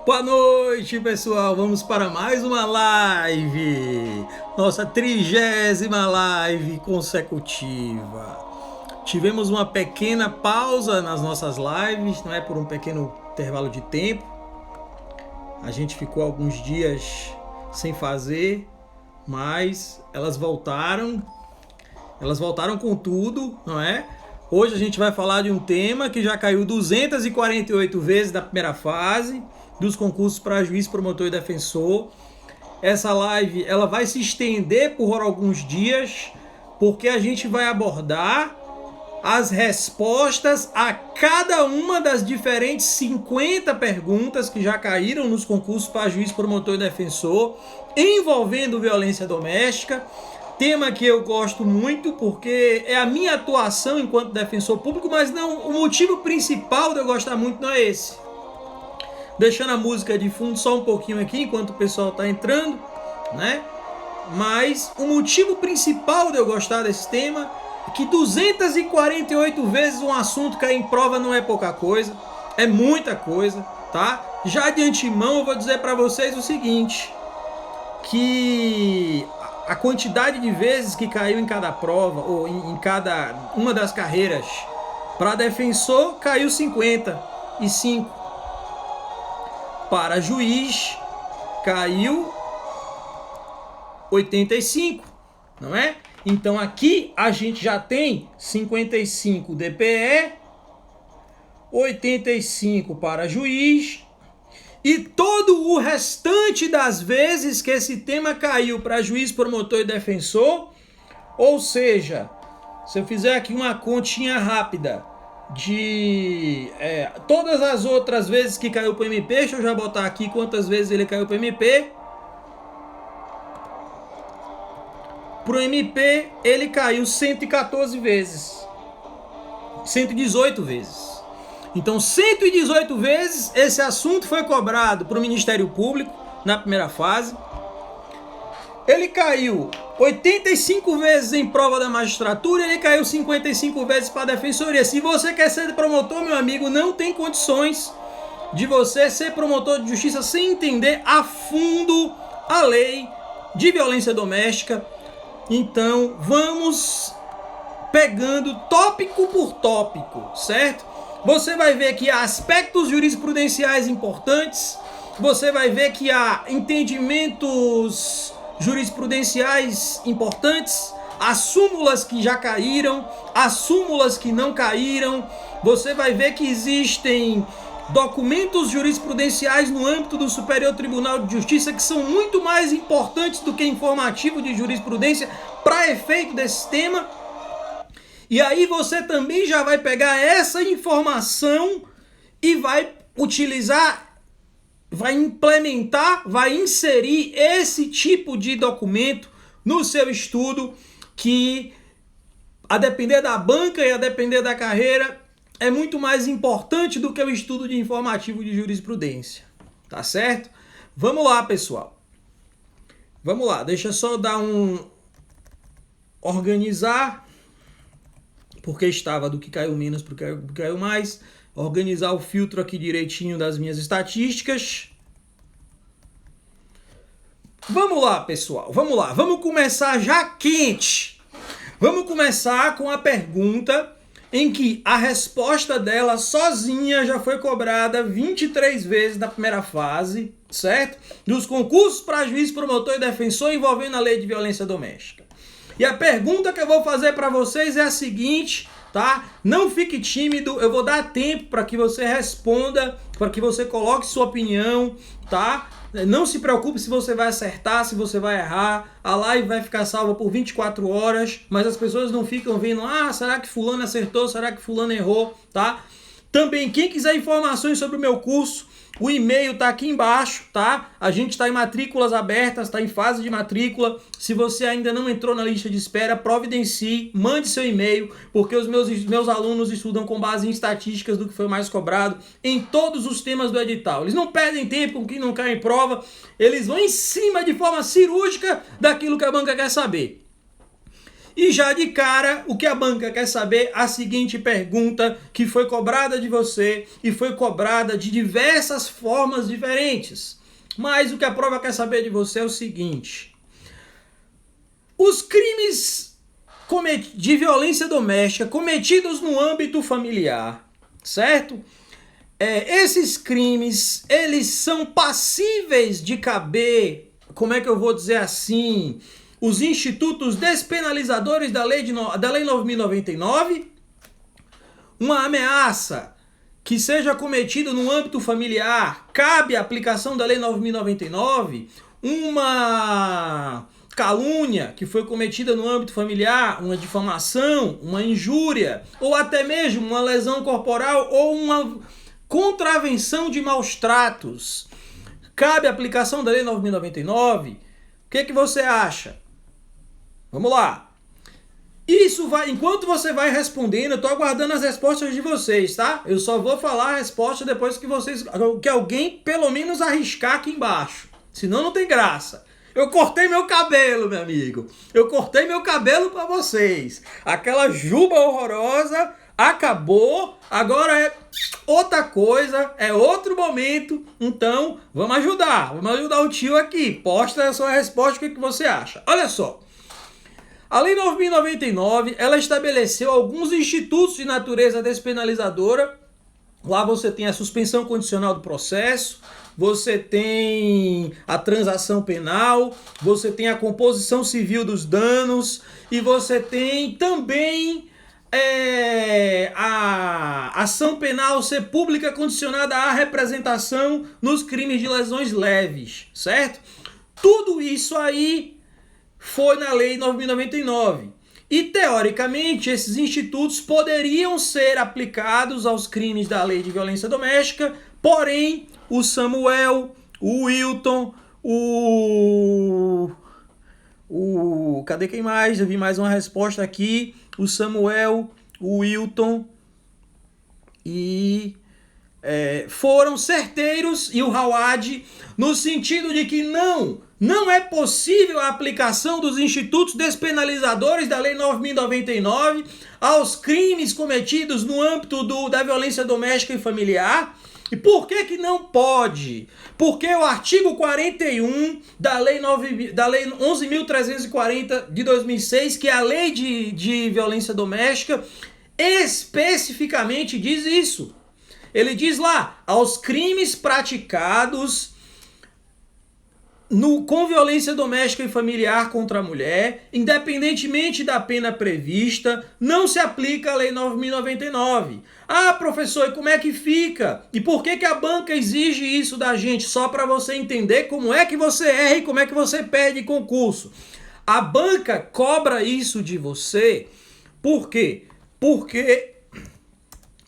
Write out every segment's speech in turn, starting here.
Boa noite, pessoal. Vamos para mais uma live. Nossa 30ª live consecutiva. Tivemos uma pequena pausa nas nossas lives, não é? Por um pequeno intervalo de tempo. A gente ficou alguns dias sem fazer, mas elas voltaram. Elas voltaram com tudo, não é? Hoje a gente vai falar de um tema que já caiu 248 vezes da primeira fase dos concursos para juiz, promotor e defensor. Essa live ela vai se estender por alguns dias, porque a gente vai abordar as respostas a cada uma das diferentes 50 perguntas que já caíram nos concursos para juiz, promotor e defensor, envolvendo violência doméstica. Tema que eu gosto muito porque é a minha atuação enquanto defensor público, mas não, o motivo principal de eu gostar muito não é esse. Deixando a música de fundo só um pouquinho aqui enquanto o pessoal está entrando, né? Mas o motivo principal de eu gostar desse tema é que 248 vezes um assunto cair em prova não é pouca coisa, é muita coisa, tá? Já de antemão eu vou dizer para vocês o seguinte, que a quantidade de vezes que caiu em cada prova, ou em cada uma das carreiras, para defensor caiu 55. Para juiz caiu 85, não é? Então aqui a gente já tem 55 DPE, 85 para juiz, e todo o restante das vezes que esse tema caiu para juiz, promotor e defensor, ou seja, se eu fizer aqui uma continha rápida de todas as outras vezes que caiu para o MP, deixa eu já botar aqui quantas vezes ele caiu para o MP. Para o MP ele caiu 114 vezes, 118 vezes. Então, 118 vezes esse assunto foi cobrado para o Ministério Público na primeira fase. Ele caiu 85 vezes em prova da magistratura, ele caiu 55 vezes para a defensoria. Se você quer ser promotor, meu amigo, não tem condições de você ser promotor de justiça sem entender a fundo a lei de violência doméstica. Então, vamos pegando tópico por tópico, certo? Você vai ver que há aspectos jurisprudenciais importantes, você vai ver que há entendimentos jurisprudenciais importantes, as súmulas que já caíram, as súmulas que não caíram, você vai ver que existem documentos jurisprudenciais no âmbito do Superior Tribunal de Justiça que são muito mais importantes do que informativo de jurisprudência para efeito desse tema. E aí você também já vai pegar essa informação e vai utilizar, vai implementar, vai inserir esse tipo de documento no seu estudo, que a depender da banca e a depender da carreira é muito mais importante do que o estudo de informativo de jurisprudência, tá certo? Vamos lá, pessoal. Vamos lá, deixa eu só dar organizar, porque estava do que caiu menos para o que caiu mais, organizar o filtro aqui direitinho das minhas estatísticas. Vamos lá, pessoal, vamos lá, vamos começar já quente. Vamos começar com a pergunta em que a resposta dela sozinha já foi cobrada 23 vezes na primeira fase, certo? Dos concursos para juiz, promotor e defensor envolvendo a lei de violência doméstica. E a pergunta que eu vou fazer para vocês é a seguinte, tá? Não fique tímido, eu vou dar tempo para que você responda, para que você coloque sua opinião, tá? Não se preocupe se você vai acertar, se você vai errar. A live vai ficar salva por 24 horas, mas as pessoas não ficam vendo, será que fulano acertou, será que fulano errou, tá? Também, quem quiser informações sobre o meu curso, o e-mail tá aqui embaixo, tá? A gente está em matrículas abertas, está em fase de matrícula. Se você ainda não entrou na lista de espera, providencie, mande seu e-mail, porque os meus alunos estudam com base em estatísticas do que foi mais cobrado em todos os temas do edital. Eles não perdem tempo com quem não cai em prova, eles vão em cima de forma cirúrgica daquilo que a banca quer saber. E já de cara, o que a banca quer saber? A seguinte pergunta que foi cobrada de você e foi cobrada de diversas formas diferentes. Mas o que a prova quer saber de você é o seguinte: os crimes de violência doméstica cometidos no âmbito familiar, certo? Esses crimes, eles são passíveis de caber, como é que eu vou dizer assim, os institutos despenalizadores da Lei 9.099, uma ameaça que seja cometida no âmbito familiar, cabe a aplicação da Lei 9.099, uma calúnia que foi cometida no âmbito familiar, uma difamação, uma injúria, ou até mesmo uma lesão corporal ou uma contravenção de maus tratos, cabe a aplicação da Lei 9.099? O que você acha? Vamos lá. Isso vai, enquanto você vai respondendo, eu tô aguardando as respostas de vocês, tá? Eu só vou falar a resposta depois que alguém pelo menos arriscar aqui embaixo. Senão não tem graça. Eu cortei meu cabelo, meu amigo. Eu cortei meu cabelo para vocês. Aquela juba horrorosa acabou. Agora é outra coisa, é outro momento. Então, vamos ajudar o tio aqui. Posta a sua resposta, o que você acha. Olha só. A Lei 9.099, ela estabeleceu alguns institutos de natureza despenalizadora. Lá você tem a suspensão condicional do processo, você tem a transação penal, você tem a composição civil dos danos e você tem também a ação penal ser pública condicionada à representação nos crimes de lesões leves, certo? Tudo isso aí foi na Lei 9.099. E, teoricamente, esses institutos poderiam ser aplicados aos crimes da Lei de Violência Doméstica, porém, o Samuel, o Wilton, cadê quem mais? Eu vi mais uma resposta aqui. O Samuel, o Wilton e... foram certeiros, e o Hawad, no sentido de que não é possível a aplicação dos institutos despenalizadores da Lei 9.099 aos crimes cometidos no âmbito da violência doméstica e familiar. E por que não pode? Porque o artigo 41 da Lei 11.340 de 2006, que é a Lei de Violência Doméstica, especificamente diz isso. Ele diz lá, aos crimes praticados com violência doméstica e familiar contra a mulher, independentemente da pena prevista, não se aplica a Lei 9.099. Ah, professor, e como é que fica? E por que a banca exige isso da gente? Só para você entender como é que você erra e como é que você perde concurso. A banca cobra isso de você, por quê? Porque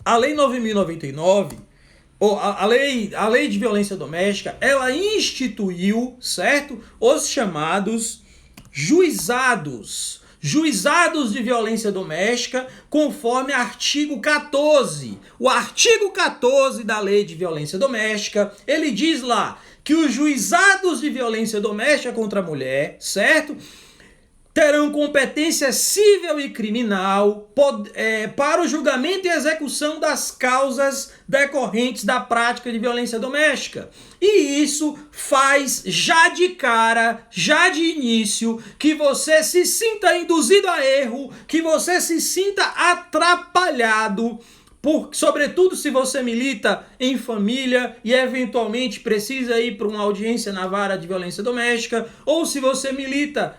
a Lei 9.099, a lei de violência doméstica, ela instituiu, certo? Os chamados juizados de violência doméstica, conforme artigo 14. O artigo 14 da Lei de Violência Doméstica, ele diz lá que os juizados de violência doméstica contra a mulher, certo? Terão competência civil e criminal para o julgamento e execução das causas decorrentes da prática de violência doméstica. E isso faz já de cara, já de início, que você se sinta induzido a erro, que você se sinta atrapalhado, sobretudo se você milita em família e eventualmente precisa ir para uma audiência na vara de violência doméstica, ou se você milita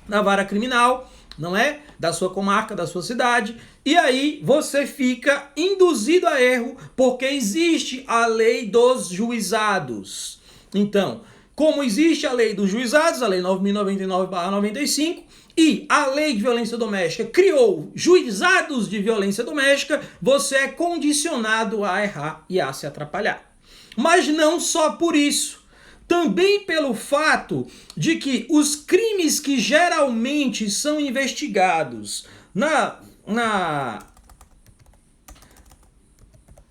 na vara criminal, não é? Da sua comarca, da sua cidade, e aí você fica induzido a erro porque existe a lei dos juizados. Então, como existe a lei dos juizados, a lei 9.099/95, e a lei de violência doméstica criou juizados de violência doméstica, você é condicionado a errar e a se atrapalhar. Mas não só por isso. Também pelo fato de que os crimes que geralmente são investigados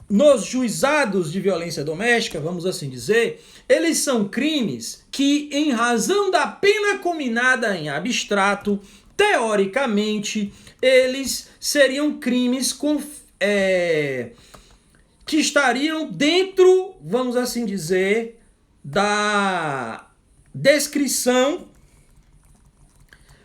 nos juizados de violência doméstica, vamos assim dizer, eles são crimes que, em razão da pena cominada em abstrato, teoricamente, eles seriam crimes que estariam dentro, vamos assim dizer, da descrição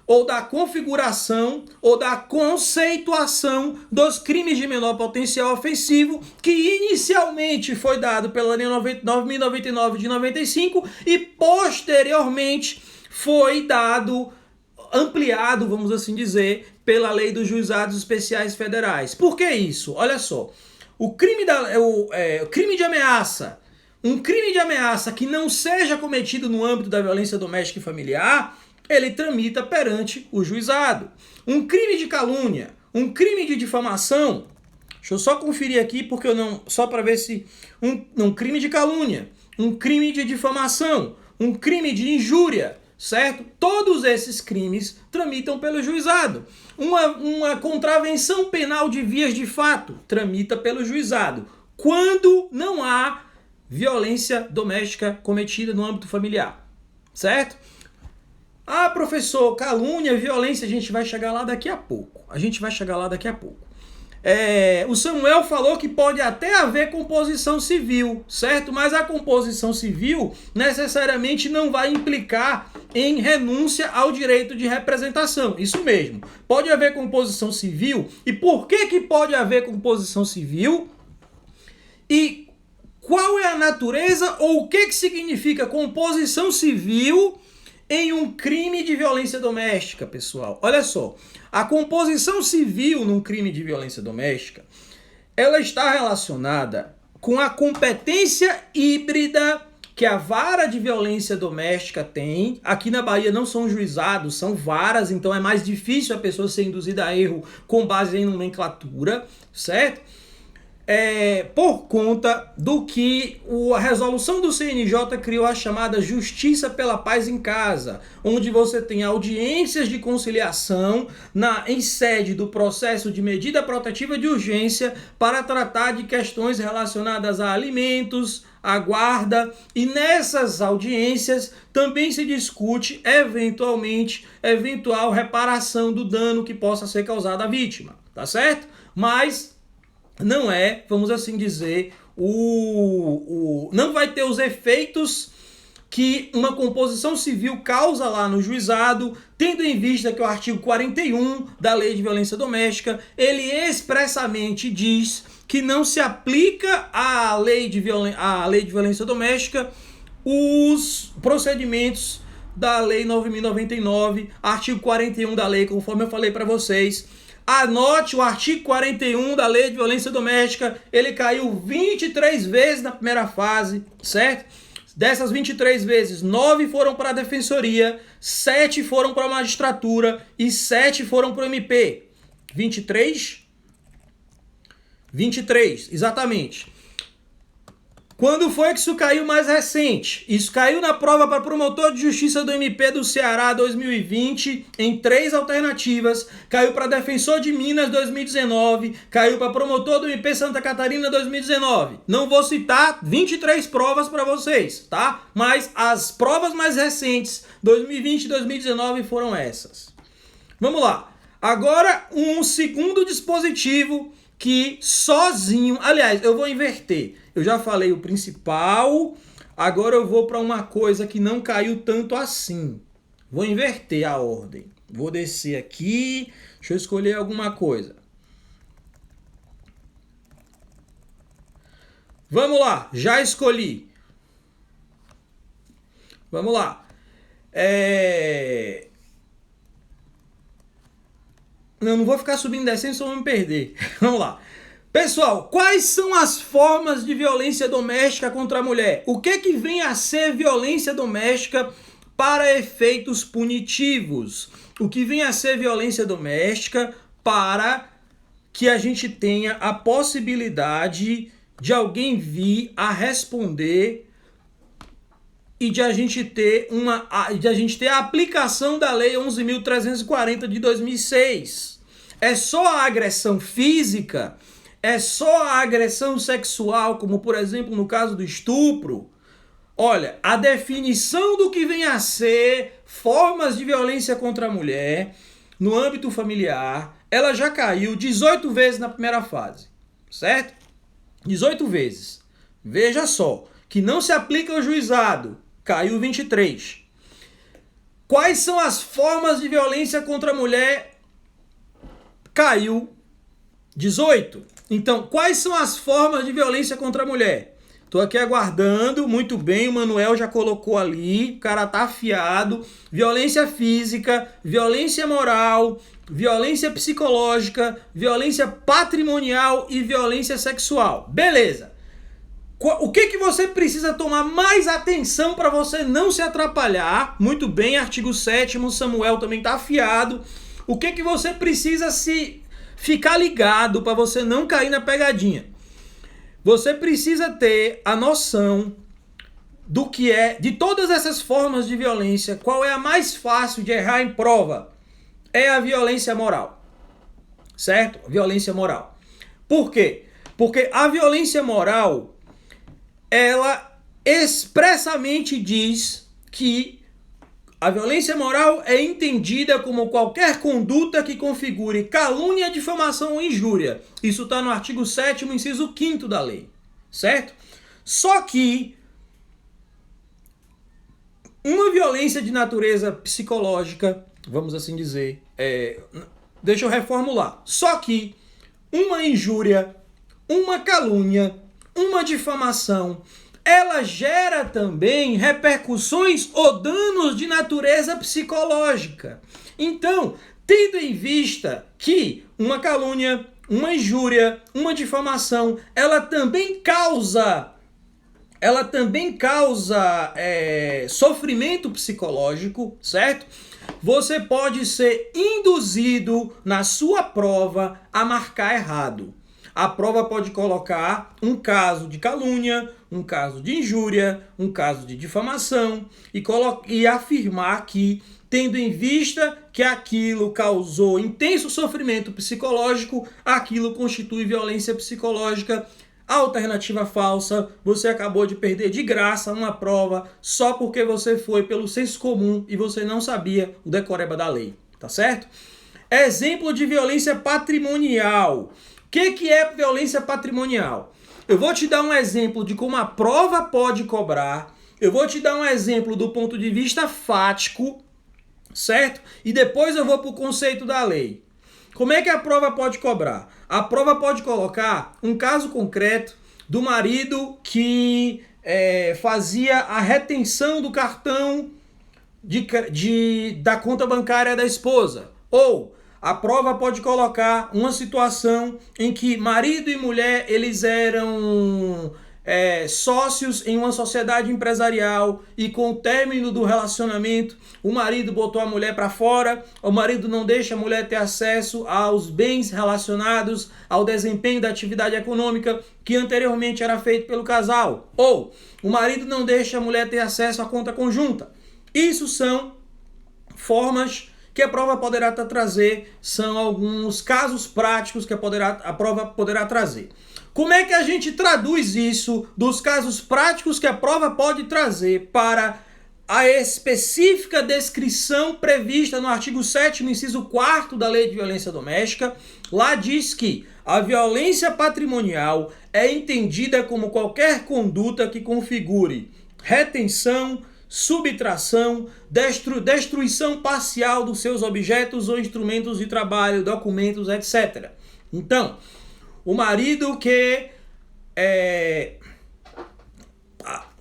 ou da configuração ou da conceituação dos crimes de menor potencial ofensivo, que inicialmente foi dado pela Lei 9.099 de 95 e posteriormente foi dado, ampliado, vamos assim dizer, pela Lei dos Juizados Especiais Federais. Por que isso? Olha só, o crime de ameaça, um crime de ameaça que não seja cometido no âmbito da violência doméstica e familiar, ele tramita perante o juizado. Um crime de calúnia, um crime de difamação, deixa eu só conferir aqui porque eu não, só para ver se um crime de calúnia, um crime de difamação, um crime de injúria, certo? Todos esses crimes tramitam pelo juizado. Uma contravenção penal de vias de fato tramita pelo juizado, quando não há violência doméstica cometida no âmbito familiar, certo? Ah, professor, calúnia, violência, a gente vai chegar lá daqui a pouco. O Samuel falou que pode até haver composição civil, certo? Mas a composição civil necessariamente não vai implicar em renúncia ao direito de representação. Isso mesmo. Pode haver composição civil. E por que pode haver composição civil? E qual é a natureza ou o que significa composição civil em um crime de violência doméstica, pessoal? Olha só, a composição civil num crime de violência doméstica, ela está relacionada com a competência híbrida que a vara de violência doméstica tem. Aqui na Bahia não são juizados, são varas, então é mais difícil a pessoa ser induzida a erro com base em nomenclatura, certo? Por conta do que a resolução do CNJ criou a chamada Justiça pela Paz em Casa, onde você tem audiências de conciliação em sede do processo de medida protetiva de urgência para tratar de questões relacionadas a alimentos, a guarda, e nessas audiências também se discute eventual reparação do dano que possa ser causado à vítima, tá certo? Mas não é, vamos assim dizer, não vai ter os efeitos que uma composição civil causa lá no juizado, tendo em vista que o artigo 41 da Lei de Violência Doméstica, ele expressamente diz que não se aplica à lei de violência doméstica os procedimentos da Lei 9.099, artigo 41 da lei, conforme eu falei para vocês. Anote o artigo 41 da Lei de Violência Doméstica, ele caiu 23 vezes na primeira fase, certo? Dessas 23 vezes, 9 foram para a Defensoria, 7 foram para a Magistratura e 7 foram para o MP. 23, exatamente. Quando foi que isso caiu mais recente? Isso caiu na prova para promotor de justiça do MP do Ceará 2020 em 3 alternativas, caiu para defensor de Minas 2019, caiu para promotor do MP Santa Catarina 2019. Não vou citar 23 provas para vocês, tá? Mas as provas mais recentes, 2020 e 2019, foram essas. Vamos lá. Agora, um segundo dispositivo que sozinho... Aliás, eu vou inverter. Eu já falei o principal, agora eu vou para uma coisa que não caiu tanto assim. Vou inverter a ordem. Vou descer aqui, deixa eu escolher alguma coisa. Vamos lá, já escolhi. Vamos lá. Não vou ficar subindo e descendo, só vou me perder. Vamos lá. Pessoal, quais são as formas de violência doméstica contra a mulher? O que vem a ser violência doméstica para efeitos punitivos? O que vem a ser violência doméstica para que a gente tenha a possibilidade de alguém vir a responder e de a gente ter a aplicação da Lei 11.340 de 2006. É só a agressão física? É só a agressão sexual, como por exemplo no caso do estupro? Olha, a definição do que vem a ser formas de violência contra a mulher no âmbito familiar, ela já caiu 18 vezes na primeira fase, certo? 18 vezes. Veja só, que não se aplica ao juizado, caiu 23. Quais são as formas de violência contra a mulher? Caiu 18. Então, quais são as formas de violência contra a mulher? Estou aqui aguardando, muito bem, o Manuel já colocou ali, o cara tá afiado. Violência física, violência moral, violência psicológica, violência patrimonial e violência sexual. Beleza. O que você precisa tomar mais atenção para você não se atrapalhar? Muito bem, artigo 7º, Samuel também tá afiado. O que você precisa se ficar ligado para você não cair na pegadinha? Você precisa ter a noção do que é, de todas essas formas de violência, qual é a mais fácil de errar em prova? É a violência moral. Certo? Violência moral. Por quê? Porque a violência moral, ela expressamente diz que a violência moral é entendida como qualquer conduta que configure calúnia, difamação ou injúria. Isso está no artigo 7º, inciso 5º da lei. Certo? Só que uma violência de natureza psicológica, vamos assim dizer, deixa eu reformular. Só que uma injúria, uma calúnia, uma difamação, ela gera também repercussões ou danos de natureza psicológica. Então, tendo em vista que uma calúnia, uma injúria, uma difamação, ela também causa sofrimento psicológico, certo? Você pode ser induzido na sua prova a marcar errado. A prova pode colocar um caso de calúnia, um caso de injúria, um caso de difamação e afirmar que, tendo em vista que aquilo causou intenso sofrimento psicológico, aquilo constitui violência psicológica. Alternativa falsa, você acabou de perder de graça uma prova só porque você foi pelo senso comum e você não sabia o decoreba da lei, tá certo? Exemplo de violência patrimonial. O que é violência patrimonial? Eu vou te dar um exemplo de como a prova pode cobrar, eu vou te dar um exemplo do ponto de vista fático, certo? E depois eu vou para o conceito da lei. Como é que a prova pode cobrar? A prova pode colocar um caso concreto do marido que fazia a retenção do cartão da conta bancária da esposa. Ou a prova pode colocar uma situação em que marido e mulher eles eram sócios em uma sociedade empresarial e com o término do relacionamento o marido botou a mulher para fora, o marido não deixa a mulher ter acesso aos bens relacionados ao desempenho da atividade econômica que anteriormente era feito pelo casal, ou o marido não deixa a mulher ter acesso à conta conjunta. Isso são formas que a prova poderá trazer, são alguns casos práticos que a prova poderá trazer. Como é que a gente traduz isso dos casos práticos que a prova pode trazer para a específica descrição prevista no artigo 7º, inciso 4º da Lei de Violência Doméstica? Lá diz que a violência patrimonial é entendida como qualquer conduta que configure retenção, subtração, destruição parcial dos seus objetos ou instrumentos de trabalho, documentos, etc. Então, o marido que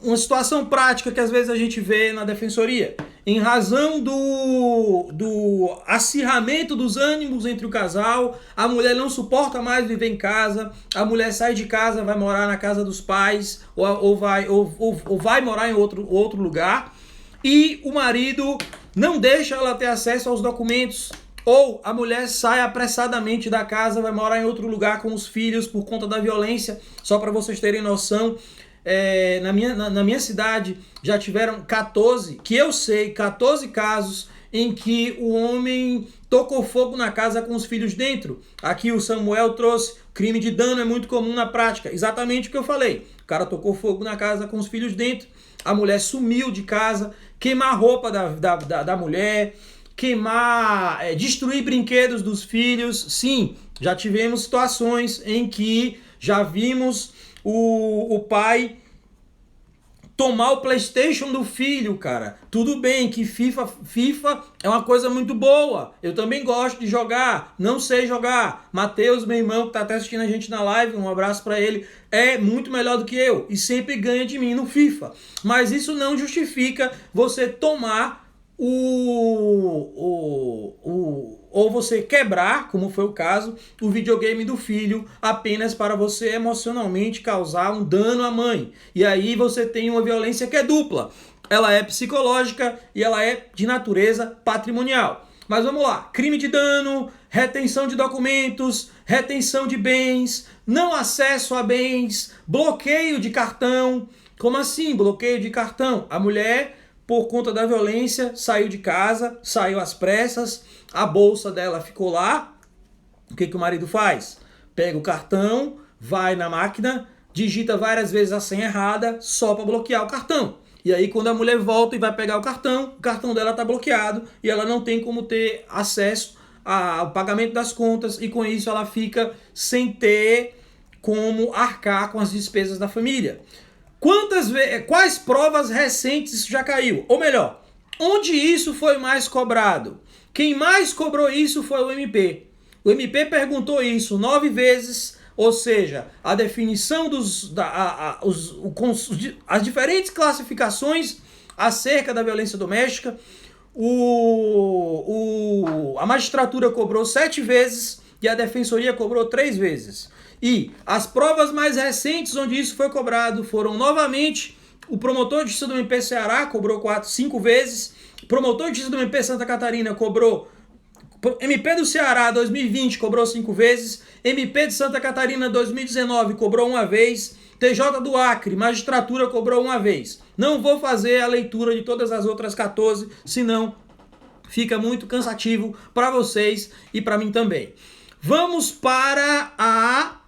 uma situação prática que às vezes a gente vê na defensoria, em razão do acirramento dos ânimos entre o casal, a mulher não suporta mais viver em casa, a mulher sai de casa, vai morar na casa dos pais, ou vai morar em outro lugar, e o marido não deixa ela ter acesso aos documentos, ou a mulher sai apressadamente da casa, vai morar em outro lugar com os filhos por conta da violência. Só para vocês terem noção, na minha cidade já tiveram 14 casos em que o homem tocou fogo na casa com os filhos dentro. Aqui o Samuel trouxe, crime de dano é muito comum na prática, exatamente o que eu falei. O cara tocou fogo na casa com os filhos dentro, a mulher sumiu de casa, queimar a roupa da mulher, queimar, destruir brinquedos dos filhos. Sim, já tivemos situações em que já vimos o pai tomar o PlayStation do filho, cara. Tudo bem que FIFA é uma coisa muito boa. Eu também gosto de jogar. Não sei jogar. Matheus, meu irmão, que tá até assistindo a gente na live, um abraço para ele. É muito melhor do que eu e sempre ganha de mim no FIFA. Mas isso não justifica você tomar ou você quebrar, como foi o caso, o videogame do filho apenas para você emocionalmente causar um dano à mãe. E aí você tem uma violência que é dupla. Ela é psicológica e ela é de natureza patrimonial. Mas vamos lá, crime de dano, retenção de documentos, retenção de bens, não acesso a bens, bloqueio de cartão. Como assim, bloqueio de cartão? A mulher, por conta da violência, saiu de casa, saiu às pressas, a bolsa dela ficou lá. O que o marido faz? Pega o cartão, vai na máquina, digita várias vezes a senha errada, só para bloquear o cartão. E aí quando a mulher volta e vai pegar o cartão dela está bloqueado e ela não tem como ter acesso ao pagamento das contas e com isso ela fica sem ter como arcar com as despesas da família. Quais provas recentes isso já caiu? Ou melhor, onde isso foi mais cobrado? Quem mais cobrou isso foi o MP. O MP perguntou isso 9 vezes, ou seja, a definição as diferentes classificações acerca da violência doméstica. A magistratura cobrou 7 vezes e a defensoria cobrou 3 vezes. E as provas mais recentes onde isso foi cobrado foram novamente o promotor de justiça do MP Ceará cobrou 5 vezes, o promotor de justiça do MP Santa Catarina cobrou, MP do Ceará 2020 cobrou 5 vezes, MP de Santa Catarina 2019 cobrou 1 vez, TJ do Acre, magistratura cobrou 1 vez. Não vou fazer a leitura de todas as outras 14, senão fica muito cansativo para vocês e para mim também. Vamos para a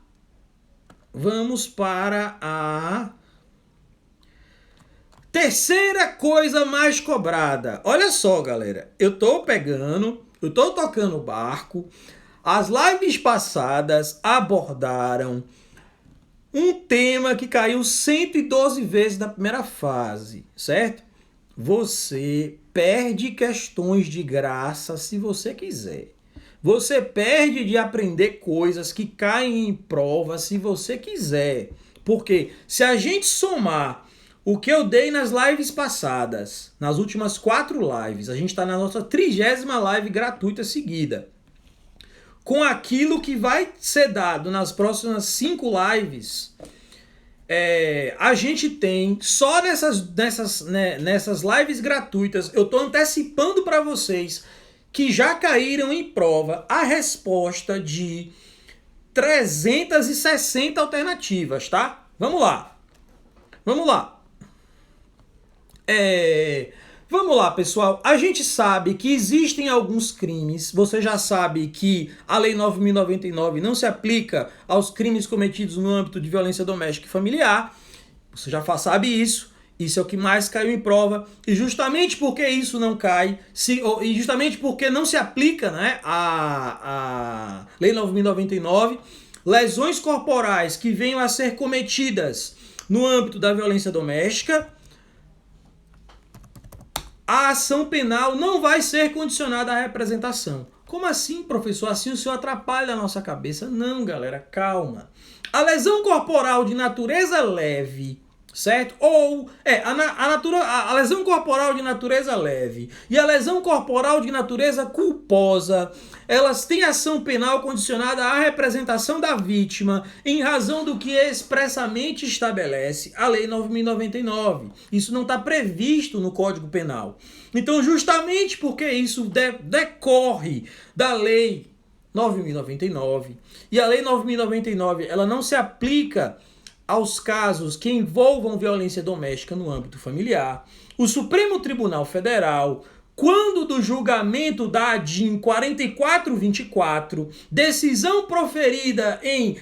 terceira coisa mais cobrada. Olha só, galera. Eu tô tocando o barco. As lives passadas abordaram um tema que caiu 112 vezes na primeira fase, certo? Você perde questões de graça se você quiser. Você perde de aprender coisas que caem em prova se você quiser. Porque se a gente somar o que eu dei nas lives passadas, nas últimas 4 lives, a gente está na nossa 30ª live gratuita seguida, com aquilo que vai ser dado nas próximas 5 lives, a gente tem, só nessas lives gratuitas, eu estou antecipando para vocês que já caíram em prova a resposta de 360 alternativas, tá? Vamos lá. Vamos lá, pessoal. A gente sabe que existem alguns crimes. Você já sabe que a Lei 9.099 não se aplica aos crimes cometidos no âmbito de violência doméstica e familiar. Você já sabe isso. Isso é o que mais caiu em prova. E justamente porque isso não cai, e justamente porque não se aplica, né, a Lei 9.099, lesões corporais que venham a ser cometidas no âmbito da violência doméstica, a ação penal não vai ser condicionada à representação. Como assim, professor? Assim o senhor atrapalha a nossa cabeça? Não, galera, calma. A lesão corporal de natureza leve, certo? Ou a lesão corporal de natureza leve e a lesão corporal de natureza culposa, elas têm ação penal condicionada à representação da vítima em razão do que expressamente estabelece a Lei 9.099. Isso não está previsto no Código Penal. Então, justamente porque isso decorre da Lei 9.099 e a Lei 9.099 ela não se aplica aos casos que envolvam violência doméstica no âmbito familiar, o Supremo Tribunal Federal, quando do julgamento da ADIM 4424, decisão proferida em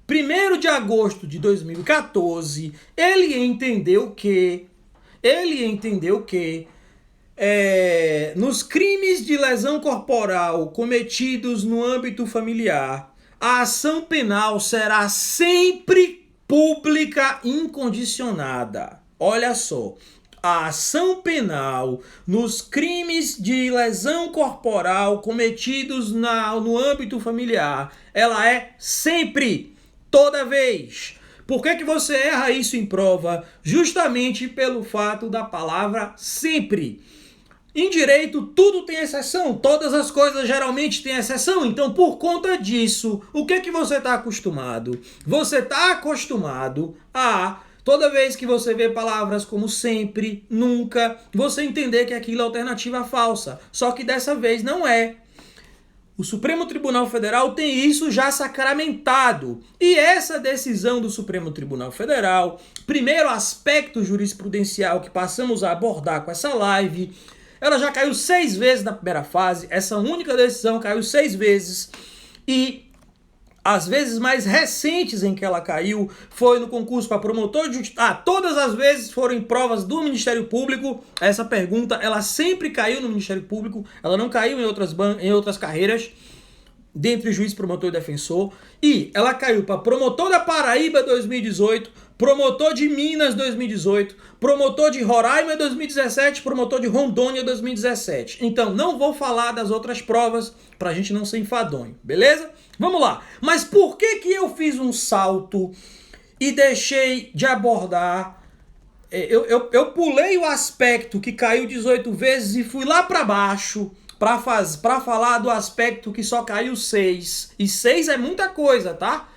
1º de agosto de 2014, ele entendeu que nos crimes de lesão corporal cometidos no âmbito familiar, a ação penal será sempre pública incondicionada. Olha só, a ação penal nos crimes de lesão corporal cometidos no âmbito familiar, ela é sempre, toda vez. Por que você erra isso em prova? Justamente pelo fato da palavra sempre. Em direito, tudo tem exceção, todas as coisas geralmente têm exceção, então por conta disso, o que você está acostumado? Você está acostumado a, toda vez que você vê palavras como sempre, nunca, você entender que aquilo é alternativa falsa, só que dessa vez não é. O Supremo Tribunal Federal tem isso já sacramentado. E essa decisão do Supremo Tribunal Federal, primeiro aspecto jurisprudencial que passamos a abordar com essa live, ela já caiu 6 vezes na primeira fase, essa única decisão caiu 6 vezes, e as vezes mais recentes em que ela caiu foi no concurso para promotor de justiça. Todas as vezes foram em provas do Ministério Público. Essa pergunta, ela sempre caiu no Ministério Público, ela não caiu em outras carreiras, dentre juiz, promotor e defensor. E ela caiu para promotor da Paraíba 2018, promotor de Minas 2018, promotor de Roraima 2017, promotor de Rondônia 2017. Então, não vou falar das outras provas para a gente não ser enfadonho, beleza? Vamos lá. Mas por que eu fiz um salto e deixei de abordar? Eu pulei o aspecto que caiu 18 vezes e fui lá para baixo para falar do aspecto que só caiu 6. E 6 é muita coisa, tá?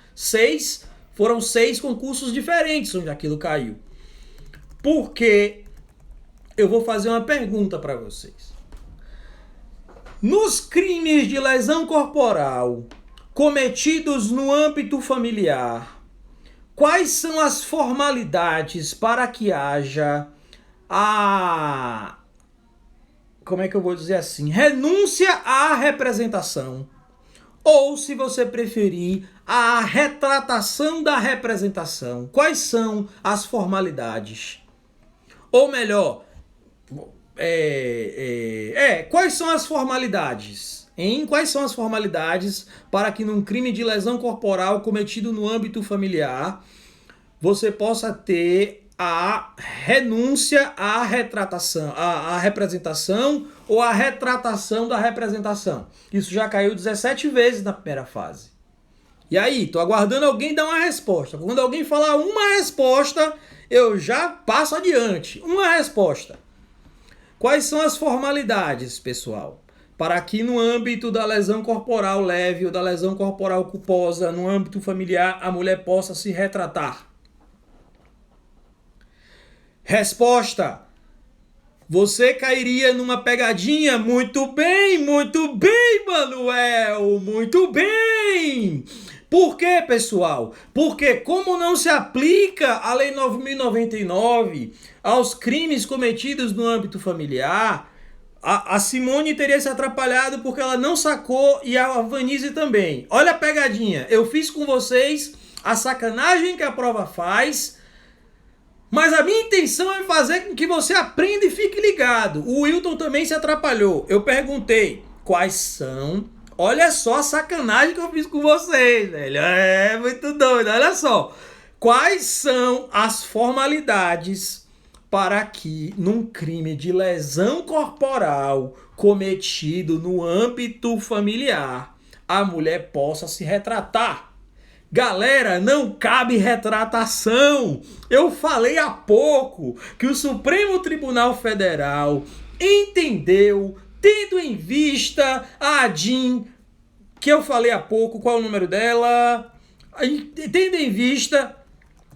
Foram 6 concursos diferentes onde aquilo caiu. Porque eu vou fazer uma pergunta para vocês. Nos crimes de lesão corporal cometidos no âmbito familiar, quais são as formalidades para que haja renúncia à representação? Ou, se você preferir, a retratação da representação. Quais são as formalidades? Ou melhor, quais são as formalidades? Quais são as formalidades para que num crime de lesão corporal cometido no âmbito familiar você possa ter a renúncia à retratação, à representação ou a retratação da representação? Isso já caiu 17 vezes na primeira fase. E aí, tô aguardando alguém dar uma resposta. Quando alguém falar uma resposta, eu já passo adiante. Uma resposta. Quais são as formalidades, pessoal, para que no âmbito da lesão corporal leve ou da lesão corporal culposa, no âmbito familiar, a mulher possa se retratar? Resposta. Você cairia numa pegadinha? Muito bem, Manuel, muito bem! Por quê, pessoal? Porque como não se aplica a Lei 9.099 aos crimes cometidos no âmbito familiar, a Simone teria se atrapalhado porque ela não sacou e a Vanise também. Olha a pegadinha, eu fiz com vocês a sacanagem que a prova faz, mas a minha intenção é fazer com que você aprenda e fique ligado. O Wilton também se atrapalhou. Eu perguntei quais são... Olha só a sacanagem que eu fiz com vocês, velho. É muito doido, olha só. Quais são as formalidades para que num crime de lesão corporal cometido no âmbito familiar a mulher possa se retratar? Galera, não cabe retratação. Eu falei há pouco que o Supremo Tribunal Federal entendeu, tendo em vista a ADIM, que eu falei há pouco, qual é o número dela? Tendo em vista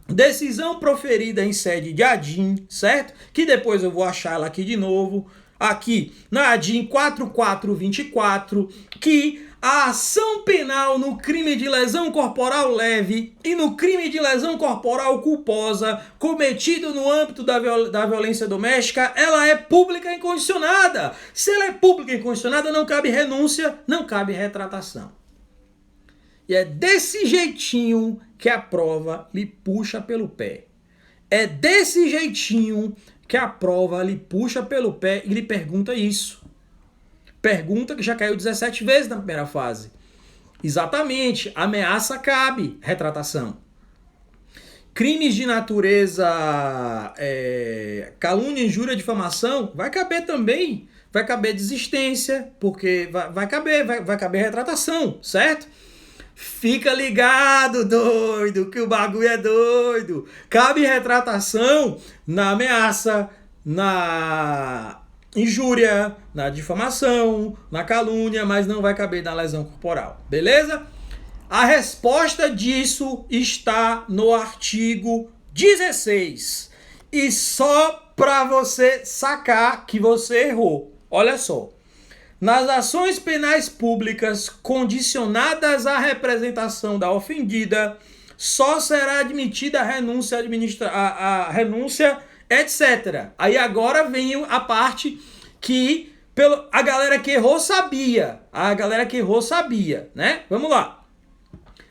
decisão proferida em sede de ADIM, certo? Que depois eu vou achar ela aqui de novo. Aqui na ADIM 4424, que a ação penal no crime de lesão corporal leve e no crime de lesão corporal culposa cometido no âmbito da violência doméstica, ela é pública e incondicionada. Se ela é pública e incondicionada, não cabe renúncia, não cabe retratação. E é desse jeitinho que a prova lhe puxa pelo pé. É desse jeitinho que a prova lhe puxa pelo pé e lhe pergunta isso. Pergunta que já caiu 17 vezes na primeira fase. Exatamente, ameaça cabe, retratação. Crimes de natureza, calúnia, injúria, difamação, vai caber também. Vai caber desistência, porque vai caber retratação, certo? Fica ligado, doido, que o bagulho é doido. Cabe retratação na ameaça, na injúria, na difamação, na calúnia, mas não vai caber na lesão corporal, beleza? A resposta disso está no artigo 16. E só para você sacar que você errou. Olha só. Nas ações penais públicas condicionadas à representação da ofendida, só será admitida a renúncia, a renúncia, etc. Aí agora vem a parte que a galera que errou sabia. A galera que errou sabia, né? Vamos lá.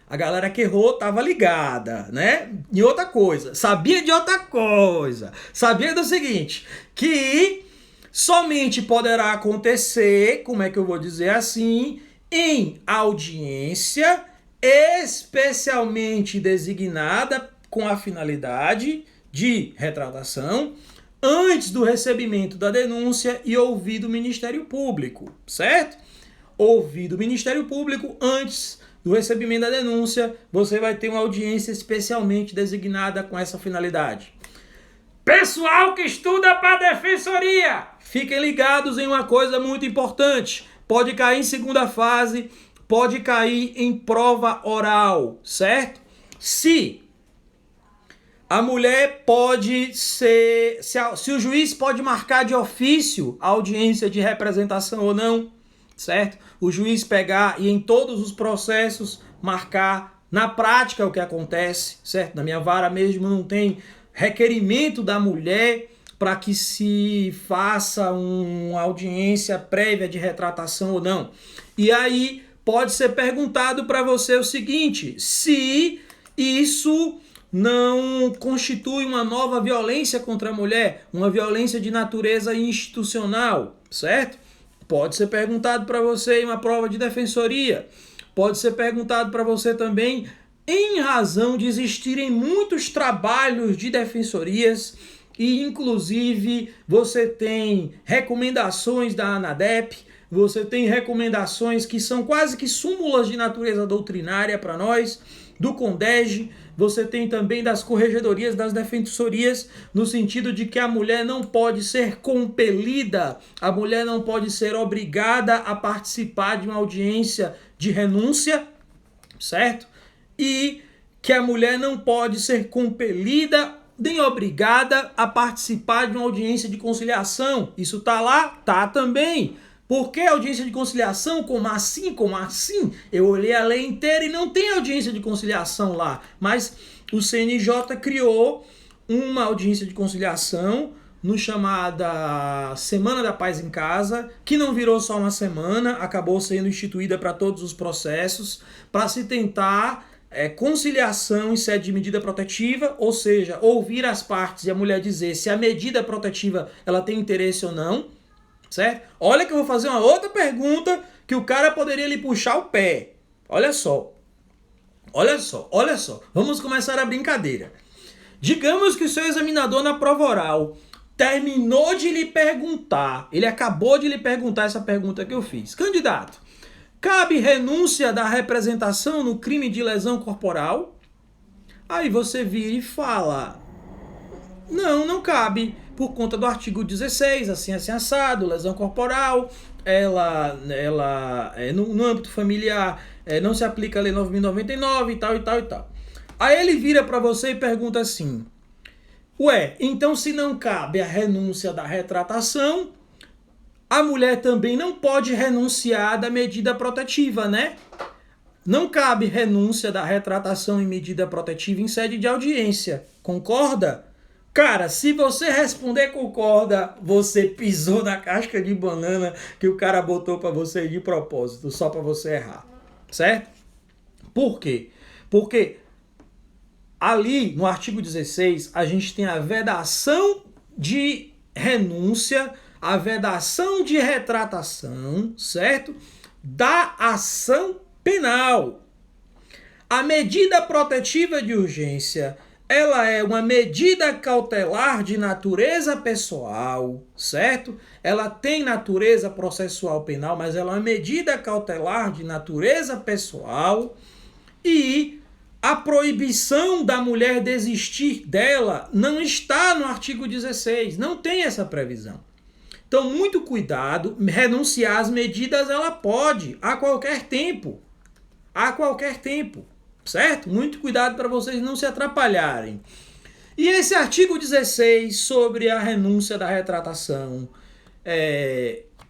A galera que errou estava ligada, né? E outra coisa, sabia de outra coisa. Sabia do seguinte, que somente poderá acontecer, como é que eu vou dizer assim, em audiência especialmente designada com a finalidade de retratação antes do recebimento da denúncia e ouvido o Ministério Público, certo? Ouvido o Ministério Público antes do recebimento da denúncia, você vai ter uma audiência especialmente designada com essa finalidade. Pessoal que estuda para defensoria, fiquem ligados em uma coisa muito importante. Pode cair em segunda fase, pode cair em prova oral, certo? Se a mulher pode ser, se o juiz pode marcar de ofício a audiência de representação ou não, certo? O juiz pegar e em todos os processos marcar na prática o que acontece, certo? Na minha vara mesmo não tem requerimento da mulher para que se faça uma audiência prévia de retratação ou não. E aí pode ser perguntado para você o seguinte, se isso não constitui uma nova violência contra a mulher, uma violência de natureza institucional, certo? Pode ser perguntado para você em uma prova de defensoria. Pode ser perguntado para você também em razão de existirem muitos trabalhos de defensorias e, inclusive, você tem recomendações da ANADEP, você tem recomendações que são quase que súmulas de natureza doutrinária para nós, do CONDEG, você tem também das corregedorias, das defensorias, no sentido de que a mulher não pode ser compelida, a mulher não pode ser obrigada a participar de uma audiência de renúncia, certo? E que a mulher não pode ser compelida nem obrigada a participar de uma audiência de conciliação. Isso tá lá? Tá também. Por que audiência de conciliação? Como assim? Como assim? Eu olhei a lei inteira e não tem audiência de conciliação lá. Mas o CNJ criou uma audiência de conciliação no chamada Semana da Paz em Casa, que não virou só uma semana, acabou sendo instituída para todos os processos, para se tentar conciliação em sede de medida protetiva, ou seja, ouvir as partes e a mulher dizer se a medida protetiva ela tem interesse ou não, certo? Olha que eu vou fazer uma outra pergunta que o cara poderia lhe puxar o pé. Olha só. Olha só, olha só. Vamos começar a brincadeira. Digamos que o seu examinador na prova oral terminou de lhe perguntar, ele acabou de lhe perguntar essa pergunta que eu fiz. Candidato, cabe renúncia da representação no crime de lesão corporal? Aí você vira e fala, não cabe, por conta do artigo 16, assim assado, lesão corporal, ela no âmbito familiar não se aplica a lei 9.099 e tal, e tal, e tal. Aí ele vira para você e pergunta assim, ué, então se não cabe a renúncia da retratação, a mulher também não pode renunciar da medida protetiva, né? Não cabe renúncia da retratação em medida protetiva em sede de audiência. Concorda? Cara, se você responder concorda, você pisou na casca de banana que o cara botou para você de propósito, só para você errar. Certo? Por quê? Porque Ali, no artigo 16, a gente tem a vedação de renúncia, a vedação de retratação, certo? Da ação penal. A medida protetiva de urgência, ela é uma medida cautelar de natureza pessoal, certo? Ela tem natureza processual penal, mas ela é uma medida cautelar de natureza pessoal e a proibição da mulher desistir dela não está no artigo 16, não tem essa previsão. Então, muito cuidado, renunciar às medidas ela pode, a qualquer tempo. A qualquer tempo, certo? Muito cuidado para vocês não se atrapalharem. E esse artigo 16 sobre a renúncia da retratação,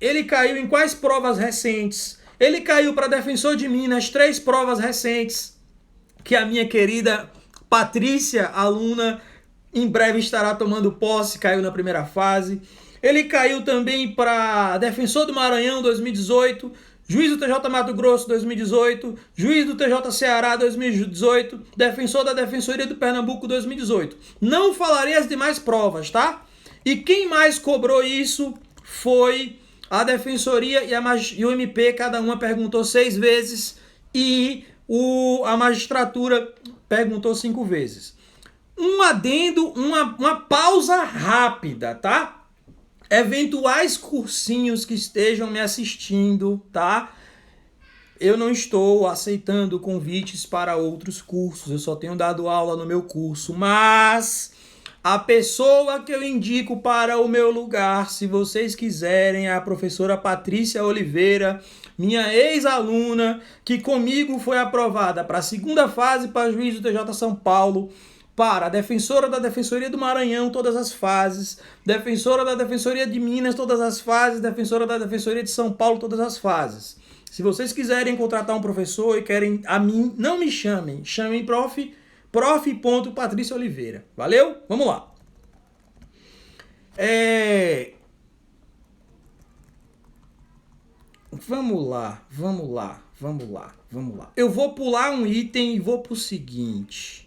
ele caiu em quais provas recentes? Ele caiu para defensor de Minas, 3 provas recentes, que a minha querida Patrícia, aluna, em breve estará tomando posse, caiu na primeira fase. Ele caiu também para defensor do Maranhão, 2018, juiz do TJ Mato Grosso, 2018, juiz do TJ Ceará, 2018, defensor da Defensoria do Pernambuco, 2018. Não falarei as demais provas, tá? E quem mais cobrou isso foi a Defensoria e o MP, cada uma perguntou 6 vezes e a magistratura perguntou 5 vezes. Um adendo, uma pausa rápida, tá? Eventuais cursinhos que estejam me assistindo, tá? Eu não estou aceitando convites para outros cursos, eu só tenho dado aula no meu curso, mas a pessoa que eu indico para o meu lugar, se vocês quiserem, é a professora Patrícia Oliveira, minha ex-aluna, que comigo foi aprovada para a 2ª fase para juiz do TJ São Paulo, para a defensora da Defensoria do Maranhão, todas as fases, defensora da Defensoria de Minas, todas as fases, defensora da Defensoria de São Paulo, todas as fases. Se vocês quiserem contratar um professor e querem a mim, não me chamem, chamem prof. Patrícia Oliveira. Valeu? Vamos lá. Vamos lá. Eu vou pular um item e vou para o seguinte.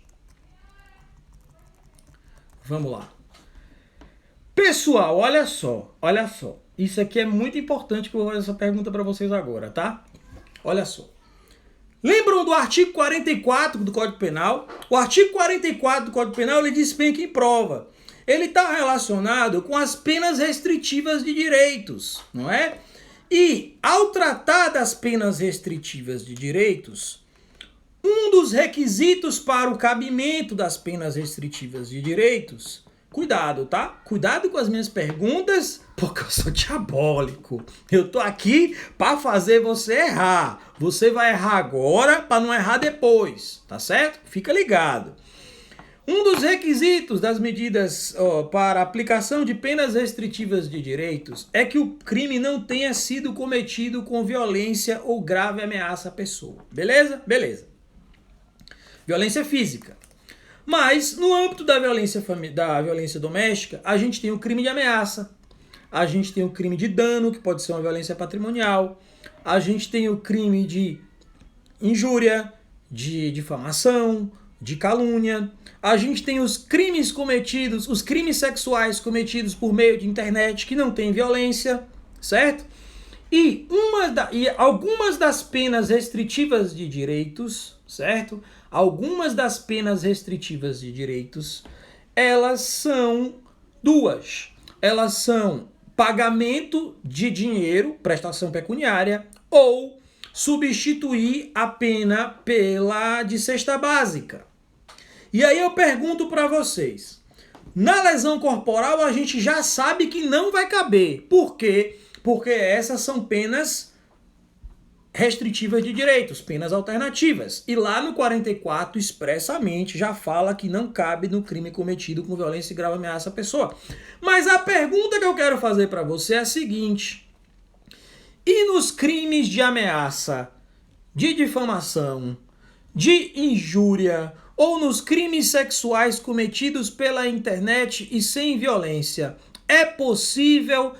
Vamos lá. Pessoal, olha só. Isso aqui é muito importante que eu vou fazer essa pergunta para vocês agora, tá? Olha só. Lembram do artigo 44 do Código Penal? O artigo 44 do Código Penal, ele despenca em prova. Ele está relacionado com as penas restritivas de direitos, não é? E, ao tratar das penas restritivas de direitos, um dos requisitos para o cabimento das penas restritivas de direitos, cuidado, tá? Cuidado com as minhas perguntas, porque eu sou diabólico. Eu tô aqui para fazer você errar. Você vai errar agora para não errar depois, tá certo? Fica ligado. Um dos requisitos das medidas para aplicação de penas restritivas de direitos é que o crime não tenha sido cometido com violência ou grave ameaça à pessoa. Beleza? Beleza. Violência física. Mas, no âmbito da violência doméstica, a gente tem o crime de ameaça, a gente tem o crime de dano, que pode ser uma violência patrimonial, a gente tem o crime de injúria, de difamação, de calúnia, a gente tem os crimes cometidos, os crimes sexuais cometidos por meio de internet, que não tem violência, certo? E algumas das penas restritivas de direitos, certo? Algumas das penas restritivas de direitos, elas são 2. Elas são pagamento de dinheiro, prestação pecuniária, ou substituir a pena pela de cesta básica. E aí eu pergunto para vocês, na lesão corporal a gente já sabe que não vai caber. Por quê? Porque essas são penas restritivas de direitos, penas alternativas. E lá no 44 expressamente já fala que não cabe no crime cometido com violência e grave ameaça à pessoa. Mas a pergunta que eu quero fazer para você é a seguinte: e nos crimes de ameaça, de difamação, de injúria ou nos crimes sexuais cometidos pela internet e sem violência, é possível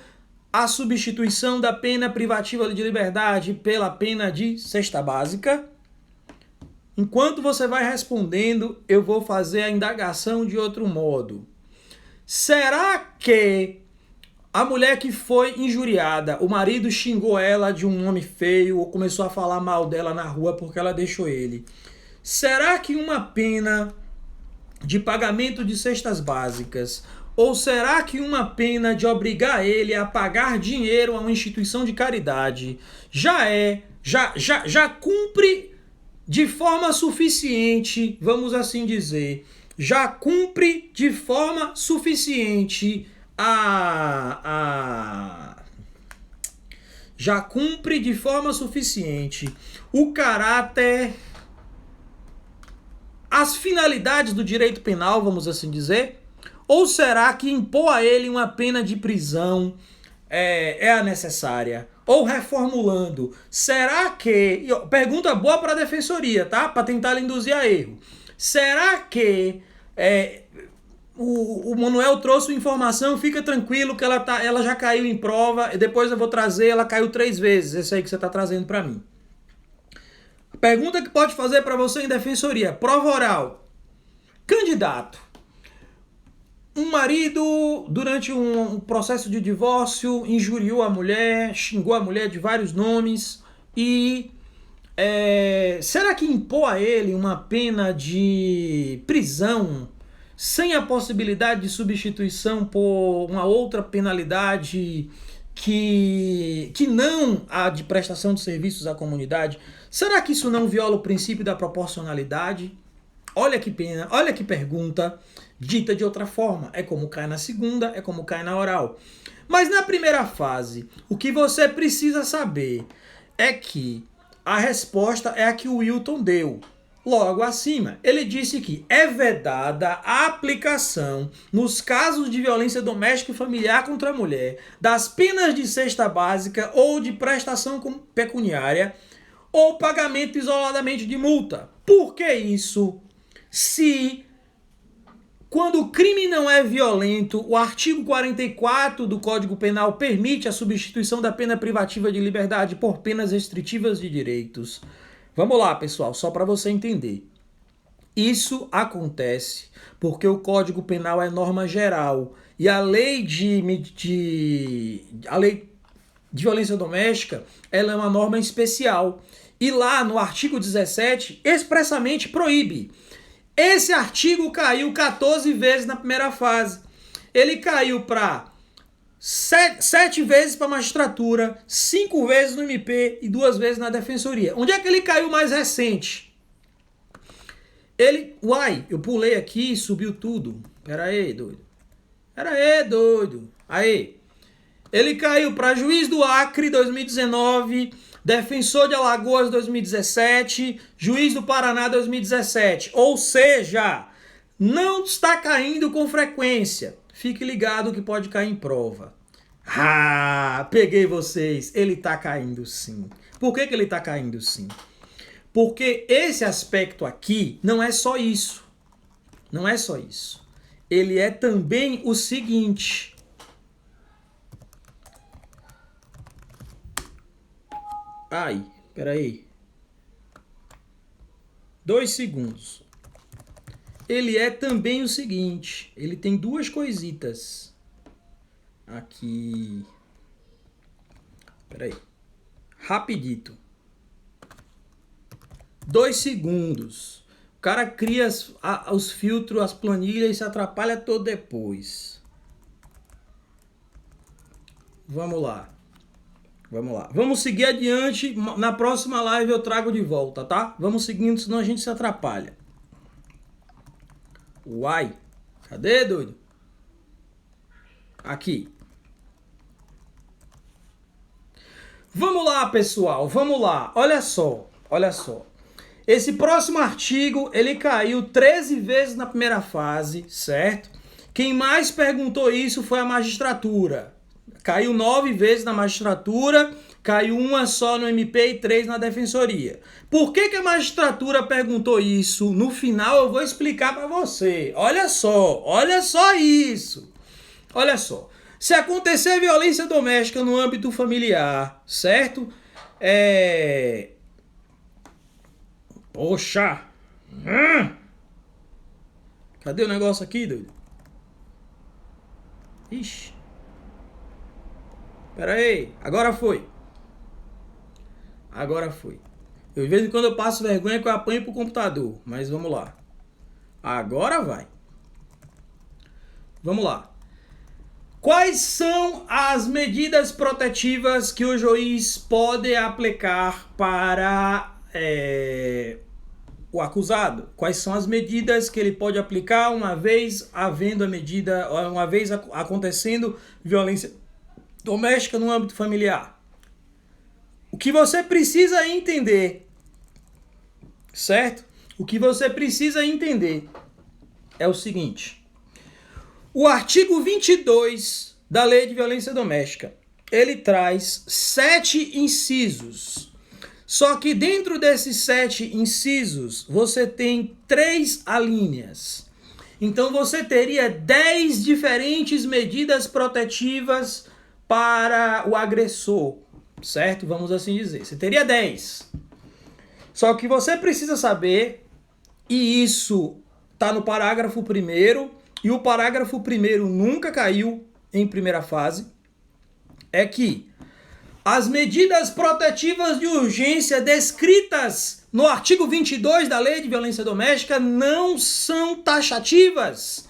a substituição da pena privativa de liberdade pela pena de cesta básica? Enquanto você vai respondendo, eu vou fazer a indagação de outro modo. Será que a mulher que foi injuriada, o marido xingou ela de um nome feio ou começou a falar mal dela na rua porque ela deixou ele? Será que uma pena de pagamento de cestas básicas, ou será que uma pena de obrigar ele a pagar dinheiro a uma instituição de caridade já cumpre de forma suficiente, vamos assim dizer, já cumpre de forma suficiente já cumpre de forma suficiente o caráter, as finalidades do direito penal, vamos assim dizer? Ou será que impor a ele uma pena de prisão é a necessária? Ou reformulando, será que... Pergunta boa para a defensoria, tá? Para tentar lhe induzir a erro. Será que... O Manuel trouxe informação, fica tranquilo que ela já caiu em prova, depois eu vou trazer, ela caiu 3 vezes, esse aí que você está trazendo para mim. Pergunta que pode fazer para você em defensoria, prova oral. Candidato, um marido, durante um processo de divórcio, injuriou a mulher, xingou a mulher de vários nomes e... será que impor a ele uma pena de prisão sem a possibilidade de substituição por uma outra penalidade que não a de prestação de serviços à comunidade, será que isso não viola o princípio da proporcionalidade? Olha que pena, olha que pergunta, dita de outra forma. É como cai na segunda, é como cai na oral. Mas na primeira fase, o que você precisa saber é que a resposta é a que o Wilton deu. Logo acima, ele disse que é vedada a aplicação, nos casos de violência doméstica e familiar contra a mulher, das penas de cesta básica ou de prestação pecuniária ou pagamento isoladamente de multa. Por que isso? Se, quando o crime não é violento, o artigo 44 do Código Penal permite a substituição da pena privativa de liberdade por penas restritivas de direitos. Vamos lá, pessoal, só para você entender. Isso acontece porque o Código Penal é norma geral e a lei de violência doméstica, ela é uma norma especial. E lá no artigo 17 expressamente proíbe. Esse artigo caiu 14 vezes na primeira fase. Ele caiu para 7 vezes para a magistratura, 5 vezes no MP e 2 vezes na defensoria. Onde é que ele caiu mais recente? Eu pulei aqui e subiu tudo. Pera aí, doido. Aí. Ele caiu para juiz do Acre, 2019, defensor de Alagoas, 2017, juiz do Paraná, 2017. Ou seja, não está caindo com frequência. Fique ligado que pode cair em prova. Peguei vocês. Ele está caindo sim. Por que ele está caindo sim? Porque esse aspecto aqui não é só isso. Não é só isso. Ele é também o seguinte. Peraí. 2 segundos. Ele é também o seguinte, ele tem 2 coisitas. Aqui. Peraí. Rapidito. 2 segundos. O cara cria os filtros, as planilhas e se atrapalha todo depois. Vamos lá. Vamos seguir adiante. Na próxima live eu trago de volta, tá? Vamos seguindo, senão a gente se atrapalha. Uai. Cadê, doido? Aqui. Vamos lá, pessoal. Vamos lá. Olha só. Esse próximo artigo, ele caiu 13 vezes na primeira fase, certo? Quem mais perguntou isso foi a magistratura. Caiu 9 vezes na magistratura, caiu 1 só no MP e 3 na defensoria. Por que a magistratura perguntou isso? No final eu vou explicar para você. Olha só isso. Olha só. Se acontecer violência doméstica no âmbito familiar, certo? Poxa! Cadê o negócio aqui, doido? Ixi. Pera aí. Agora foi. Agora foi. Eu, de vez em quando eu passo vergonha que eu apanho pro computador. Mas vamos lá. Agora vai. Vamos lá. Quais são as medidas protetivas que o juiz pode aplicar para o acusado? Quais são as medidas que ele pode aplicar uma vez havendo a medida, uma vez acontecendo violência doméstica no âmbito familiar? O que você precisa entender, certo? O que você precisa entender é o seguinte. O artigo 22 da Lei de Violência Doméstica, ele traz 7 incisos. Só que dentro desses 7 incisos, você tem 3 alíneas. Então você teria 10 diferentes medidas protetivas para o agressor, certo? Vamos assim dizer. Você teria 10. Só que você precisa saber, e isso está no parágrafo 1º, e o parágrafo 1º nunca caiu em primeira fase, é que as medidas protetivas de urgência descritas no artigo 22 da Lei de Violência Doméstica não são taxativas.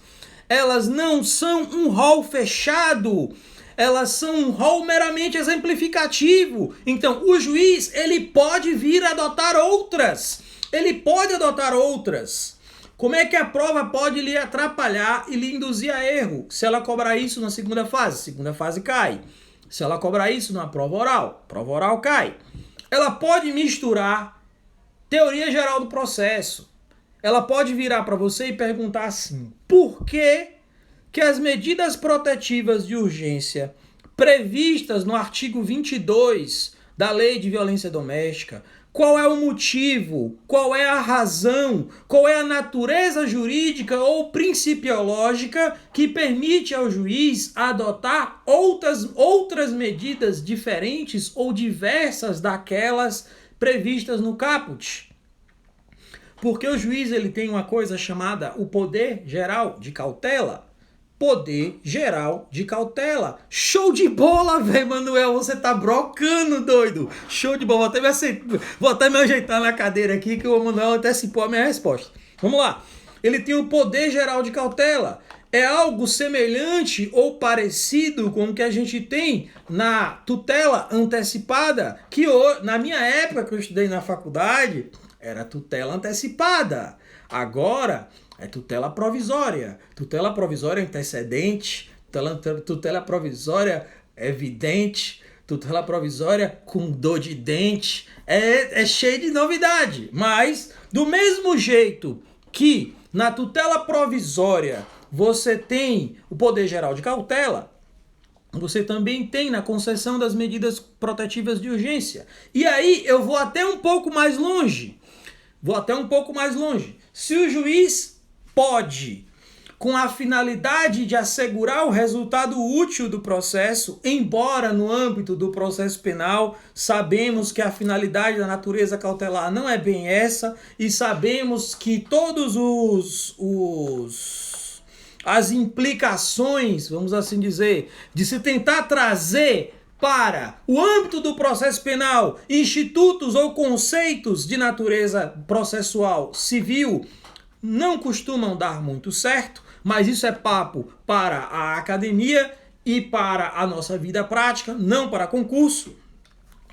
Elas não são um rol fechado. Elas são um rol meramente exemplificativo. Então, o juiz, ele pode vir a adotar outras. Ele pode adotar outras. Como é que a prova pode lhe atrapalhar e lhe induzir a erro? Se ela cobrar isso na segunda fase cai. Se ela cobrar isso na prova oral cai. Ela pode misturar teoria geral do processo. Ela pode virar para você e perguntar assim: por que as medidas protetivas de urgência previstas no artigo 22 da Lei de Violência Doméstica, qual é o motivo, qual é a razão, qual é a natureza jurídica ou principiológica que permite ao juiz adotar outras medidas diferentes ou diversas daquelas previstas no caput? Porque o juiz, ele tem uma coisa chamada o poder geral de cautela. Poder geral de cautela. Show de bola, velho, Manuel. Você tá brocando, doido. Show de bola. Vou até me ajeitar na cadeira aqui que o Manuel antecipou a minha resposta. Vamos lá. Ele tem o poder geral de cautela. É algo semelhante ou parecido com o que a gente tem na tutela antecipada, que na minha época que eu estudei na faculdade, era tutela antecipada. Agora é tutela provisória. Tutela provisória antecedente, tutela provisória evidente, tutela provisória com dor de dente. É cheio de novidade. Mas, do mesmo jeito que na tutela provisória você tem o poder geral de cautela, você também tem na concessão das medidas protetivas de urgência. E aí eu vou até um pouco mais longe. Se o juiz pode, com a finalidade de assegurar o resultado útil do processo, embora no âmbito do processo penal sabemos que a finalidade da natureza cautelar não é bem essa, e sabemos que todos as implicações, vamos assim dizer, de se tentar trazer para o âmbito do processo penal institutos ou conceitos de natureza processual civil não costumam dar muito certo, mas isso é papo para a academia e para a nossa vida prática, não para concurso.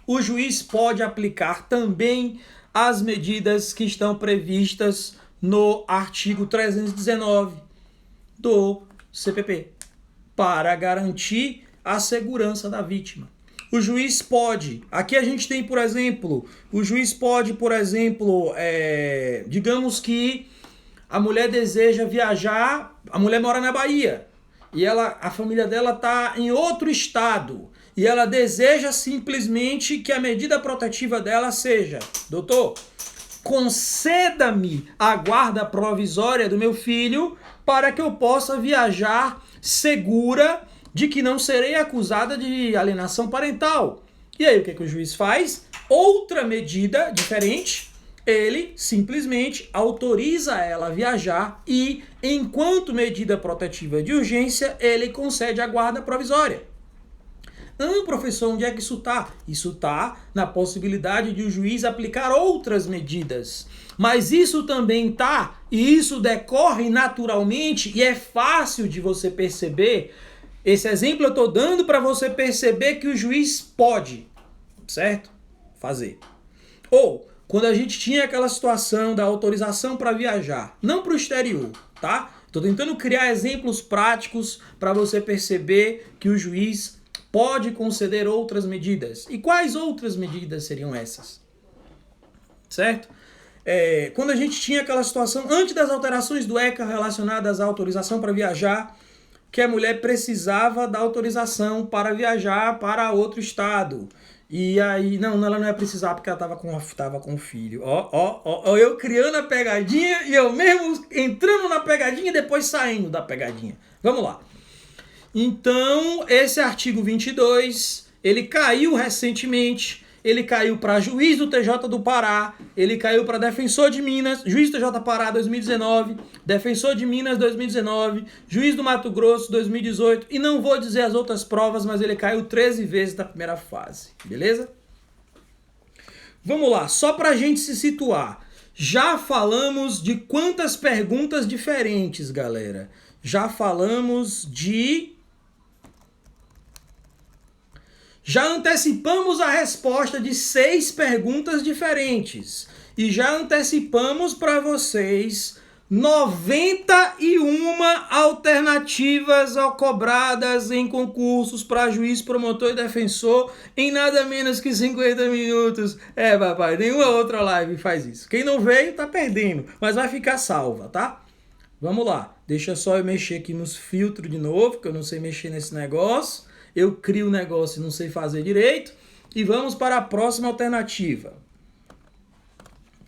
O juiz pode aplicar também as medidas que estão previstas no artigo 319 do CPP para garantir a segurança da vítima. O juiz pode, aqui a gente tem, por exemplo, digamos que a mulher deseja viajar, a mulher mora na Bahia, e a família dela está em outro estado, e ela deseja simplesmente que a medida protetiva dela seja: doutor, conceda-me a guarda provisória do meu filho para que eu possa viajar segura de que não serei acusada de alienação parental. E aí o que o juiz faz? Outra medida diferente, Ele simplesmente autoriza ela a viajar e, enquanto medida protetiva de urgência, ele concede a guarda provisória. Professor, onde é que isso está? Isso está na possibilidade de o juiz aplicar outras medidas. Mas isso também está, e isso decorre naturalmente, e é fácil de você perceber. Esse exemplo eu estou dando para você perceber que o juiz pode, certo? Fazer. Ou, quando a gente tinha aquela situação da autorização para viajar, não para o exterior, tá? Estou tentando criar exemplos práticos para você perceber que o juiz pode conceder outras medidas. E quais outras medidas seriam essas? Certo? Quando a gente tinha aquela situação, antes das alterações do ECA relacionadas à autorização para viajar, que a mulher precisava da autorização para viajar para outro estado. E aí, não, ela não ia precisar porque ela estava com o filho. Eu criando a pegadinha e eu mesmo entrando na pegadinha e depois saindo da pegadinha. Vamos lá. Então, esse artigo 22, ele caiu recentemente, ele caiu para juiz do TJ do Pará, ele caiu para defensor de Minas, juiz do TJ Pará 2019, defensor de Minas 2019, juiz do Mato Grosso 2018, e não vou dizer as outras provas, mas ele caiu 13 vezes na primeira fase, beleza? Vamos lá, só para a gente se situar. Já falamos de quantas perguntas diferentes, galera? Já falamos de... Já antecipamos a resposta de 6 perguntas diferentes. E já antecipamos para vocês 91 alternativas cobradas em concursos para juiz, promotor e defensor em nada menos que 50 minutos. Papai, nenhuma outra live faz isso. Quem não veio tá perdendo, mas vai ficar salva, tá? Vamos lá. Deixa só eu mexer aqui nos filtros de novo, que eu não sei mexer nesse negócio. Eu crio o negócio e não sei fazer direito. E vamos para a próxima alternativa.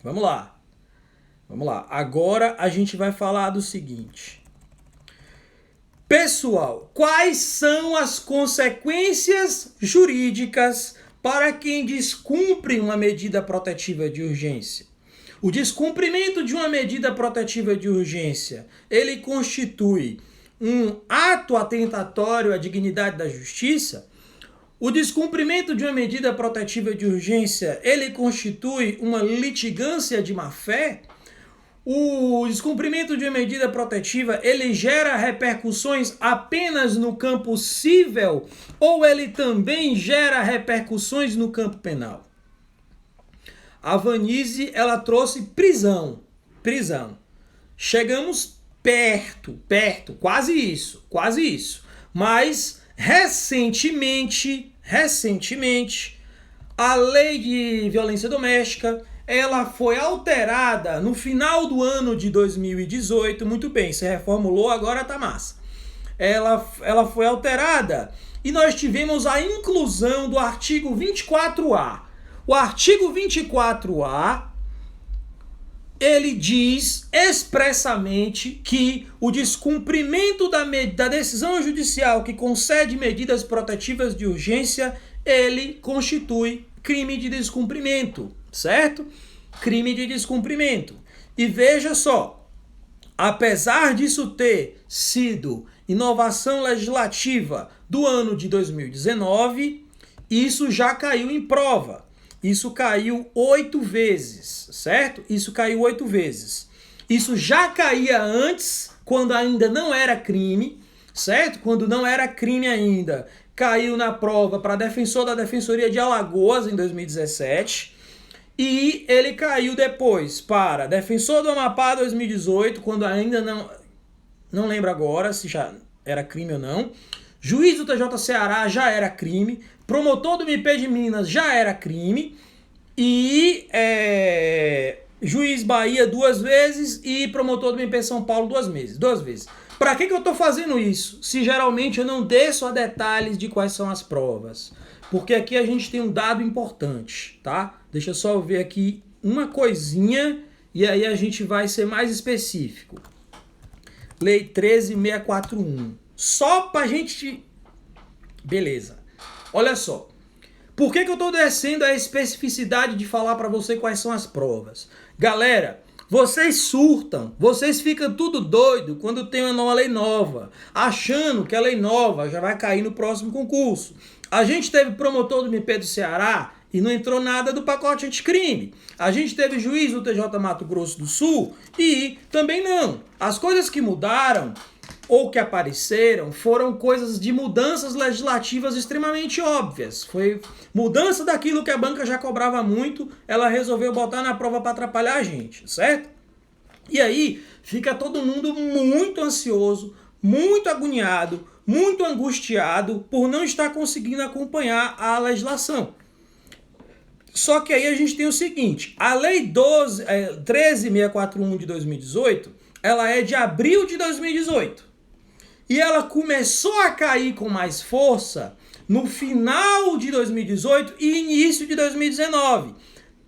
Vamos lá. Vamos lá. Agora a gente vai falar do seguinte. Pessoal, quais são as consequências jurídicas para quem descumpre uma medida protetiva de urgência? O descumprimento de uma medida protetiva de urgência, ele constitui um ato atentatório à dignidade da justiça? O descumprimento de uma medida protetiva de urgência, ele constitui uma litigância de má-fé? O descumprimento de uma medida protetiva, ele gera repercussões apenas no campo civil ou ele também gera repercussões no campo penal? A Vanise, ela trouxe prisão. Chegamos perto, quase isso. Mas, recentemente, a lei de violência doméstica, ela foi alterada no final do ano de 2018. Muito bem, se reformulou, agora tá massa. Ela foi alterada e nós tivemos a inclusão do artigo 24A. O artigo 24A, ele diz expressamente que o descumprimento da decisão judicial que concede medidas protetivas de urgência, ele constitui crime de descumprimento, certo? Crime de descumprimento. E veja só, apesar disso ter sido inovação legislativa do ano de 2019, isso já caiu em prova. Isso caiu 8 vezes, certo? Isso caiu 8 vezes. Isso já caía antes, quando ainda não era crime, certo? Quando não era crime ainda, caiu na prova para defensor da Defensoria de Alagoas em 2017. E ele caiu depois para defensor do Amapá 2018, quando ainda não lembro agora se já era crime ou não. Juiz do TJ Ceará já era crime. Promotor do MP de Minas já era crime. E Juiz Bahia 2 vezes e promotor do MP São Paulo 2 vezes. Para que eu estou fazendo isso? Se geralmente eu não desço a detalhes de quais são as provas. Porque aqui a gente tem um dado importante, tá? Deixa eu só ver aqui uma coisinha e aí a gente vai ser mais específico. Lei 13.641. Só pra gente... Beleza. Olha só. Por que eu estou descendo a especificidade de falar para você quais são as provas? Galera, vocês surtam, vocês ficam tudo doido quando tem uma lei nova, achando que a lei nova já vai cair no próximo concurso. A gente teve promotor do MP do Ceará e não entrou nada do pacote anticrime. A gente teve juiz do TJ Mato Grosso do Sul e também não. As coisas que mudaram ou que apareceram foram coisas de mudanças legislativas extremamente óbvias. Foi mudança daquilo que a banca já cobrava muito, ela resolveu botar na prova para atrapalhar a gente, certo? E aí fica todo mundo muito ansioso, muito agoniado, muito angustiado por não estar conseguindo acompanhar a legislação. Só que aí a gente tem o seguinte, a Lei 13.641 de 2018, ela é de abril de 2018. E ela começou a cair com mais força no final de 2018 e início de 2019.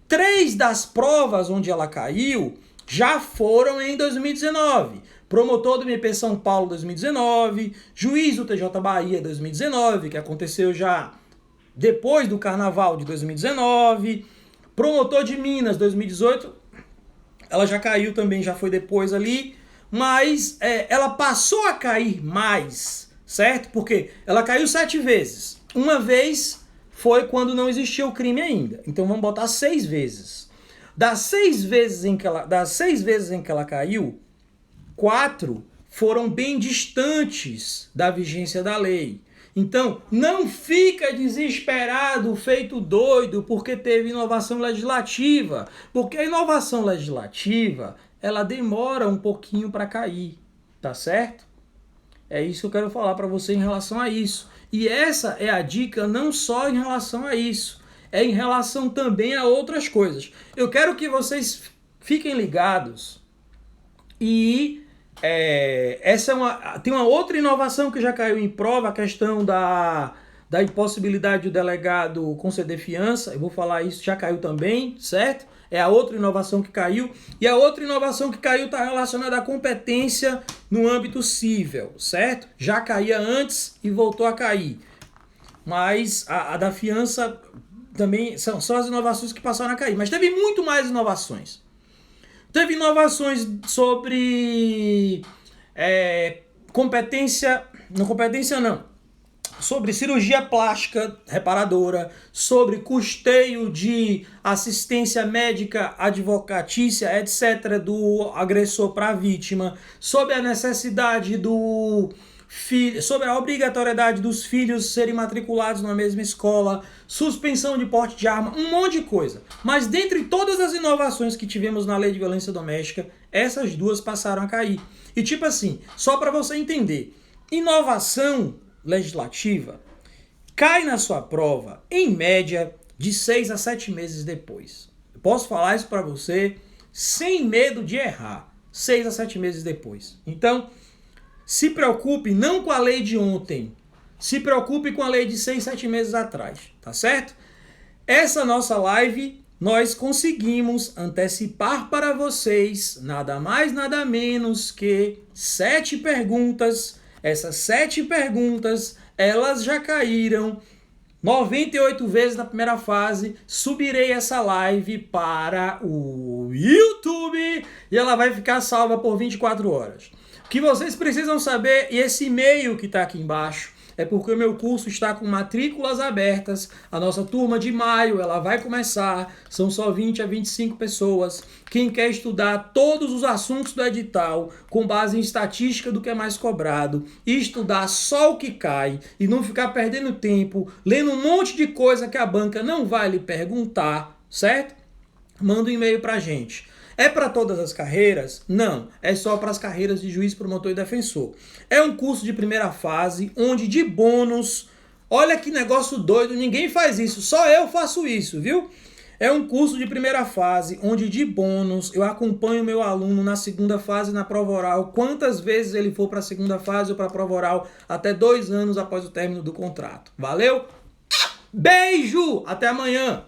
3 das provas onde ela caiu já foram em 2019. Promotor do MP São Paulo 2019, juiz do TJ Bahia 2019, que aconteceu já depois do Carnaval de 2019, promotor de Minas 2018, ela já caiu também, já foi depois ali, mas ela passou a cair mais, certo? Porque ela caiu 7 vezes. Uma vez foi quando não existia o crime ainda, então vamos botar 6 vezes. Das 6 vezes em que ela caiu, 4 foram bem distantes da vigência da lei. Então, não fica desesperado, feito doido, porque teve inovação legislativa. Porque a inovação legislativa, ela demora um pouquinho para cair, tá certo? É isso que eu quero falar para você em relação a isso. E essa é a dica não só em relação a isso, é em relação também a outras coisas. Eu quero que vocês fiquem ligados e... tem uma outra inovação que já caiu em prova, a questão da impossibilidade do delegado conceder fiança. Eu vou falar isso, já caiu também, certo? É a outra inovação que caiu. E a outra inovação que caiu está relacionada à competência no âmbito civil, certo? Já caía antes e voltou a cair. Mas a da fiança também são as inovações que passaram a cair. Mas teve muito mais inovações. Teve inovações sobre sobre cirurgia plástica reparadora, sobre custeio de assistência médica, advocatícia, etc., do agressor para a vítima, sobre a necessidade sobre a obrigatoriedade dos filhos serem matriculados na mesma escola, suspensão de porte de arma, um monte de coisa. Mas dentre todas as inovações que tivemos na lei de violência doméstica, essas 2 passaram a cair. E tipo assim, só para você entender, inovação legislativa cai na sua prova, em média, de 6 a 7 meses depois. Eu posso falar isso para você sem medo de errar. 6 a 7 meses depois. Então, se preocupe não com a lei de ontem, se preocupe com a lei de 6, 7 meses atrás, tá certo? Essa nossa live, nós conseguimos antecipar para vocês nada mais, nada menos que 7 perguntas. Essas 7 perguntas, elas já caíram 98 vezes na primeira fase. Subirei essa live para o YouTube e ela vai ficar salva por 24 horas. O que vocês precisam saber, e esse e-mail que está aqui embaixo, é porque o meu curso está com matrículas abertas. A nossa turma de maio, ela vai começar. São só 20 a 25 pessoas. Quem quer estudar todos os assuntos do edital, com base em estatística do que é mais cobrado, e estudar só o que cai, e não ficar perdendo tempo, lendo um monte de coisa que a banca não vai lhe perguntar, certo? Manda um e-mail pra gente. É para todas as carreiras? Não, é só para as carreiras de juiz, promotor e defensor. É um curso de primeira fase, onde de bônus, olha que negócio doido, ninguém faz isso, só eu faço isso, viu? É um curso de primeira fase, onde de bônus eu acompanho o meu aluno na segunda fase na prova oral, quantas vezes ele for para a segunda fase ou para a prova oral, até 2 anos após o término do contrato. Valeu? Beijo! Até amanhã!